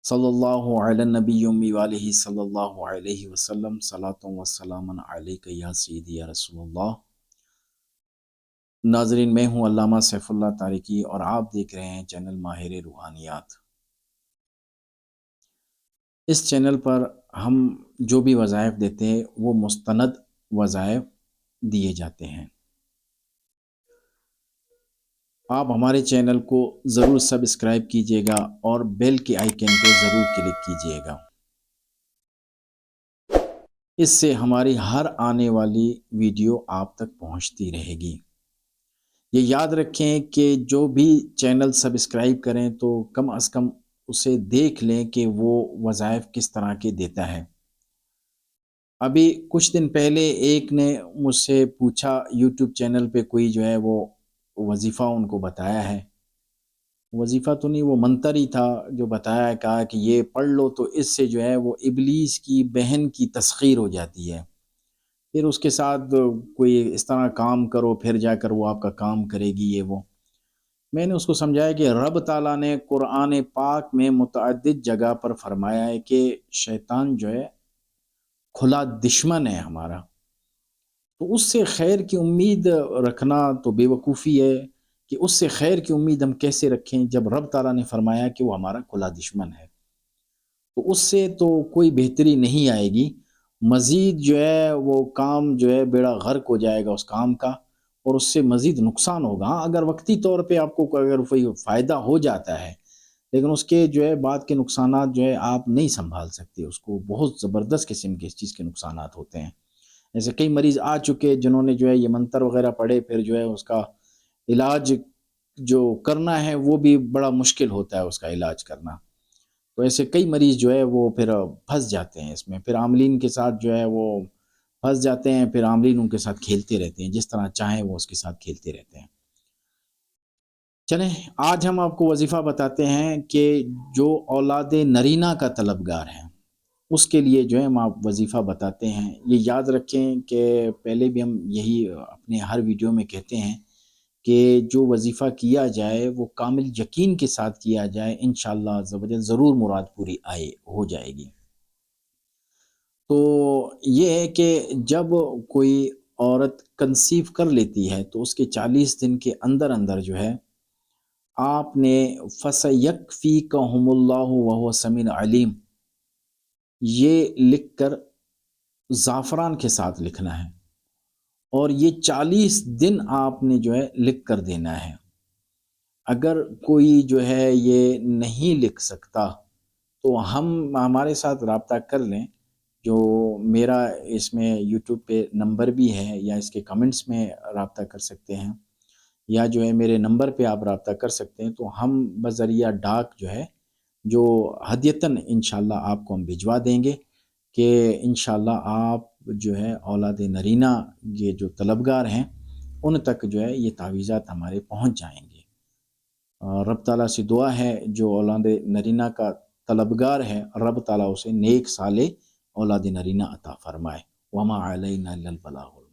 सल्लल्लाहु अला नबी वालिहि सल्लल्लाहु अलैहि वसल्लम सलातु व सलामन अलैका या सय्यदी या रसूलल्लाह। नाज़रीन, मैं हूँ अल्लामा सैफुल्लाह तारिकी और आप देख रहे हैं चैनल माहिर रूहानियात। इस चैनल पर हम जो भी वज़ाइफ देते हैं वो मुस्तनद वज़ाइफ दिए जाते हैं। आप हमारे चैनल को ज़रूर सब्सक्राइब कीजिएगा और बेल के आइकन पे ज़रूर क्लिक कीजिएगा। इससे हमारी हर आने वाली वीडियो आप तक पहुंचती रहेगी। ये याद रखें कि जो भी चैनल सब्सक्राइब करें तो कम से कम उसे देख लें कि वो वज़ाइफ किस तरह के देता है। अभी कुछ दिन पहले एक ने मुझसे पूछा, यूट्यूब चैनल पे कोई जो है वो वजीफ़ा उनको बताया है। वजीफ़ा तो नहीं, वो मंतर ही था जो बताया है, कहा कि ये पढ़ लो तो इससे जो है वो इब्लीस की बहन की तस्खीर हो जाती है। फिर उसके साथ कोई इस तरह काम करो, फिर जाकर वो आपका काम करेगी ये वो। मैंने उसको समझाया कि रब ताला ने कुरान पाक में मुतअद्दिद जगह पर फरमाया है कि शैतान जो है खुला दुश्मन है हमारा, तो उससे खैर की उम्मीद रखना तो बेवकूफ़ी है कि उससे खैर की उम्मीद हम कैसे रखें जब रब ताला ने फरमाया कि वो हमारा खुला दुश्मन है। तो उससे तो कोई बेहतरी नहीं आएगी, मज़ीद जो है वो काम जो है बेड़ा गर्क हो जाएगा उस काम का और उससे मज़ीद नुकसान होगा। हाँ, अगर वक्ती तौर पे आपको अगर कोई फ़ायदा हो जाता है, लेकिन उसके जो है बाद के नुकसानात जो है आप नहीं सँभाल सकते उसको, बहुत ज़बरदस्त किस्म के इस चीज़ के नुकसानात होते हैं। ऐसे कई मरीज़ आ चुके जिन्होंने जो है ये मंतर वग़ैरह पढ़े, फिर जो है उसका इलाज जो करना है वो भी बड़ा मुश्किल होता है उसका इलाज करना। तो ऐसे कई मरीज़ जो है वो फिर फँस जाते हैं इसमें, फिर आमलीन के साथ जो है वो फँस जाते हैं, फिर आमलीन उनके साथ खेलते रहते हैं, जिस तरह चाहें वो उसके साथ खेलते रहते हैं। चलें, आज हम आपको वज़ीफ़ा बताते हैं कि जो औलाद नरीना का तलबगार है, उसके लिए जो है हम आप वज़ीफ़ा बताते हैं। ये याद रखें कि पहले भी हम यही अपने हर वीडियो में कहते हैं कि जो वज़ीफ़ा किया जाए वो कामिल यकीन के साथ किया जाए, इंशाअल्लाह अज़्ज़ व जल ज़रूर मुराद पूरी हो जाएगी। तो ये है कि जब कोई औरत कंसीव कर लेती है तो उसके 40 दिन के अंदर-अंदर जो है आपने फसयक्फ़ीकहुमुल्लाहु व हुवा समीउन अलीम ये लिखकर ज़ाफ़रान के साथ लिखना है और ये 40 दिन आपने जो है लिख कर देना है। अगर कोई जो है ये नहीं लिख सकता तो हम हमारे साथ राब्ता कर लें। जो मेरा इसमें यूट्यूब पे नंबर भी है या इसके कमेंट्स में राब्ता कर सकते हैं या जो है मेरे नंबर पे आप राब्ता कर सकते हैं, तो हम बज़रिया डाक जो है जो हदियतन इंशाअल्लाह आपको हम भिजवा देंगे कि इंशाअल्लाह आप जो है औलाद नरीना ये जो तलबगार हैं उन तक जो है ये तावीज़ात हमारे पहुँच जाएँगे। रब ताला से दुआ है जो औलाद नरीना का तलबगार है, रब ताला उसे नेक साले औलाद नरीना अता फ़रमाए। वमा अलैना इल्लल बलागुल